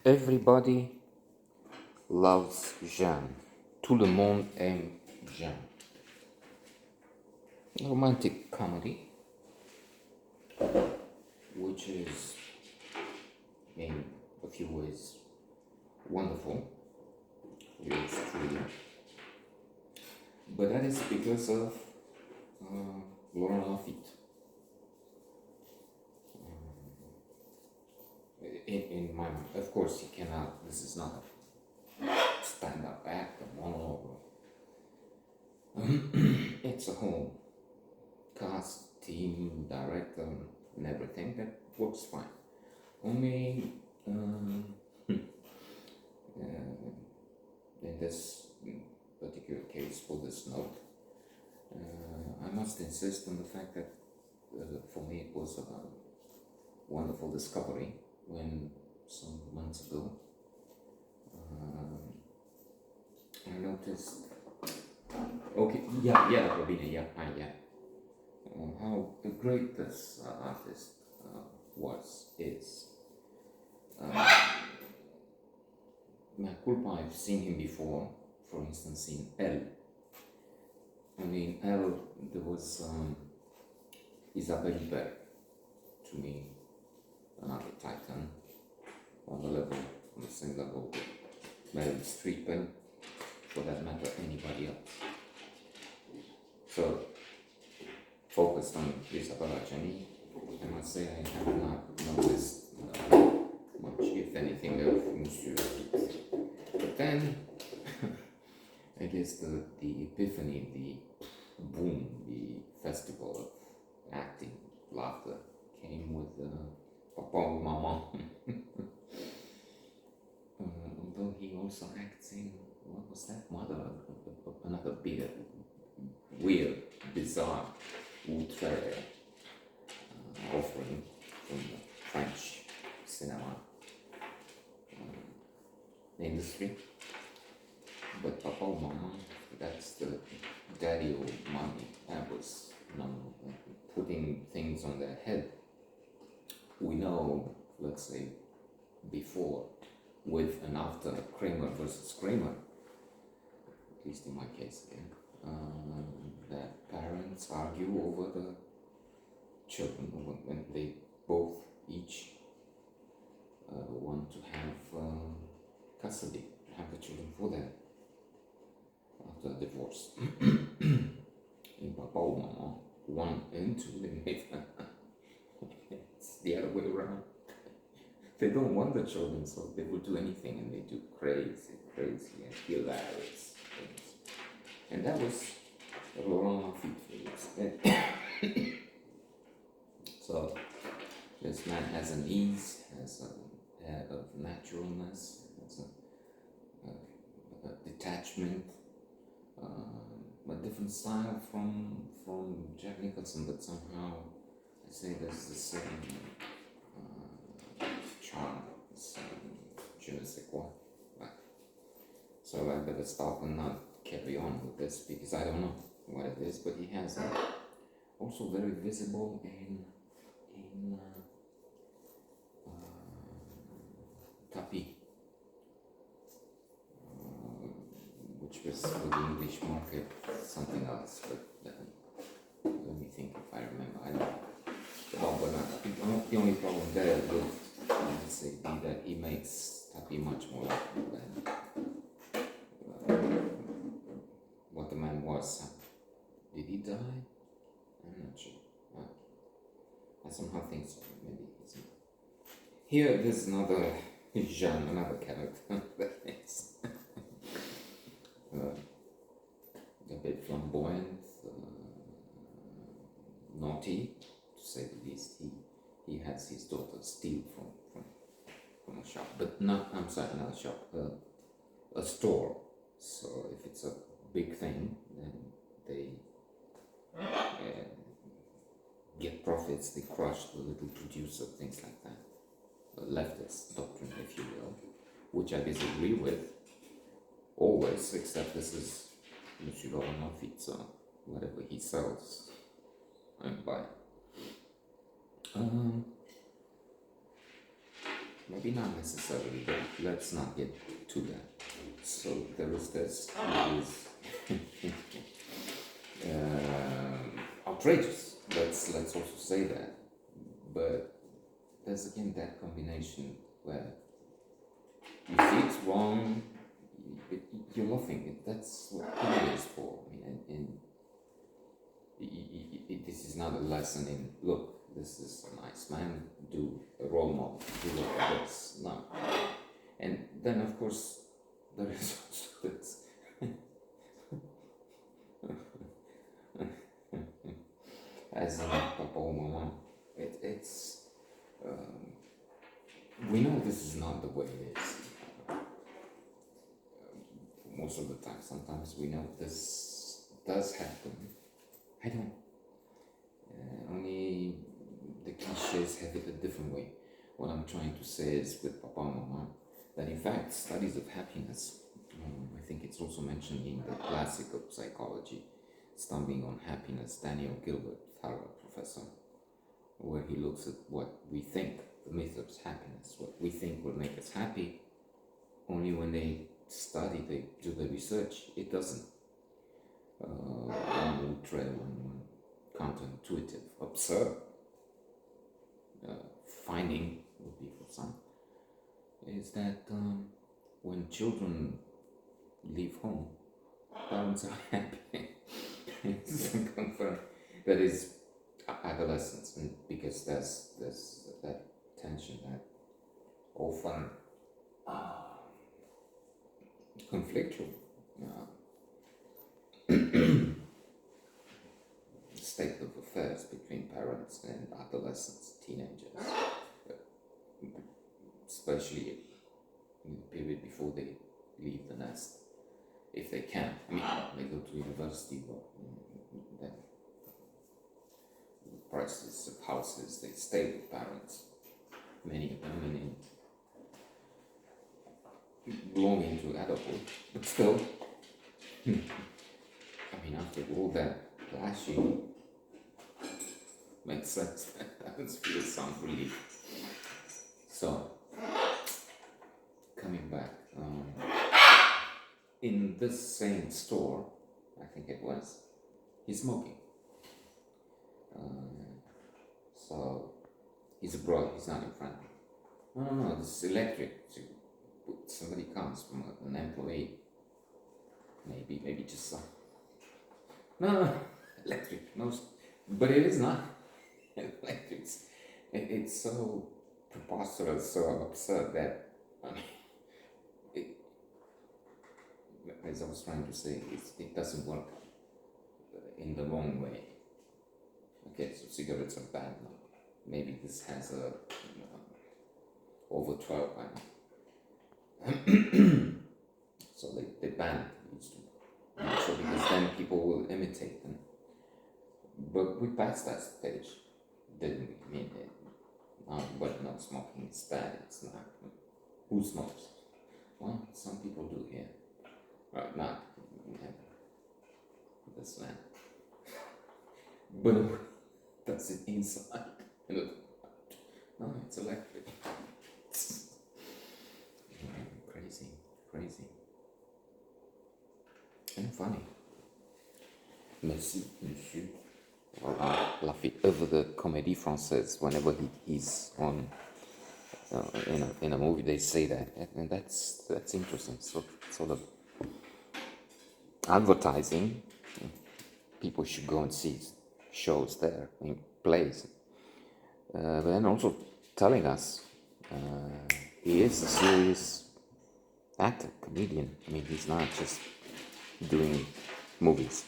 Everybody loves Jeanne. Tout le monde aime Jeanne. A romantic comedy, which is, in a few ways, wonderful. It's truly. But that is because of Laurent Lafitte. In my mind, of course, you cannot. This is not a stand-up act, a monologue. It's a whole cast, team, director, and everything that works fine. Only in this particular case, for this note, I must insist on the fact that for me it was a wonderful discovery when some months ago I noticed. Okay, yeah, Robina, yeah, how great this artist is. Ma culpa, I've seen him before, for instance, in Elle. I mean, Elle, there was Isabelle Huppert, to me, another titan, on the same level with Meryl Streep and, for that matter, anybody else. So, focused on Isabella Gianni, I must say I have not noticed much, if anything, of Monsieur Lafitte. But then, I guess the epiphany, the boom, the festival of acting, laughter, came with Papa ou Maman. Although he also acts in, what was that, Mother, another big, weird, bizarre, outre offering from the French cinema industry. But Papa ou Maman, that's the daddy or mommy. That was putting things on their head. We know, let's say, before, with and after Kramer versus Kramer, at least in my case again, that parents argue over the children when they both each want to have custody, have the children for them after divorce. In Papa ou Maman 1 and 2, they made it's the other way around. They don't want the children, so they will do anything, and they do crazy and hilarious things. And that was Laurent Lafitte. So this man has an ease, has an air of naturalness, has a detachment, a different style from Jack Nicholson, but somehow I say there's the same charm, the same je ne sais quoi. So I better stop and not carry on with this because I don't know what it is, but he has also very visible in Tapi, which was for the English market something else, but let me think if I remember. I don't but the only problem there would, let's say, be that he makes Tapi much more likely than what the man was. Did he die? I'm not sure. I somehow think so. Maybe he's not. Here, there's another Jeanne, another character that is a bit flamboyant, naughty, to say the least. He has his daughter steal from a shop, but not a shop, a store. So if it's a big thing, then they get profits, they crush the little producer, things like that. A leftist doctrine, if you will, which I disagree with always, except this is Monsieur Laurent Lafitte, so whatever he sells, I'm buying. maybe not necessarily, but let's not get to that. So there is this, it is outrageous. Let's also say that. But there's again that combination where you see it's wrong, you're laughing. That's what comedy is for. I mean, this is not a lesson in look. This is a nice man. Do a role model. Do like this. No. And then of course there is also this. As in Papa or Mama, it's we know this is not the way it is. Most of the time, sometimes we know this does happen. I don't. Only the cliches have it a different way. What I'm trying to say is with Papa and Mama, that in fact studies of happiness, I think it's also mentioned in the classic of psychology, Stumbling on Happiness, Daniel Gilbert, Harvard professor, where he looks at what we think, the myth of happiness, what we think will make us happy. Only when they study, they do the research, it doesn't. One will tread on counterintuitive, absurd finding would be for some, is that when children leave home, parents are happy. It's confirmed. That is adolescence, and because there's that tension, that often conflictual state of affairs between parents and adolescents, teenagers, especially in the period before they leave the nest, if they can. I mean, they go to university, but then the prices of houses, they stay with parents, many of them, belonging to adulthood, but still, I mean, after all that clashing, makes sense that parents feel some relief. So, coming back, in this same store, I think it was, he's smoking. So, he's abroad, he's not in front. No, this is electric. Somebody comes from an employee, maybe just some. No, electric. No, but it is not electric. It's so preposterous, so absurd that as I was trying to say, it doesn't work in the wrong way. Okay, so cigarettes are bad now. Maybe this has a over 12 by now. So they ban these two. So because then people will imitate them. But we passed that stage, didn't we? I mean, but not smoking is bad. It's not. Who smokes? Well, some people do here. Right, not this man. But that's it inside. No, it's electric. Crazy. And funny. Merci, monsieur. La œuvre de comédie française, whenever he's on in a movie, they say that, and that's interesting. So sort of advertising. People should go and see shows there, in plays, but then also telling us he is a serious actor, comedian. I mean, he's not just doing movies.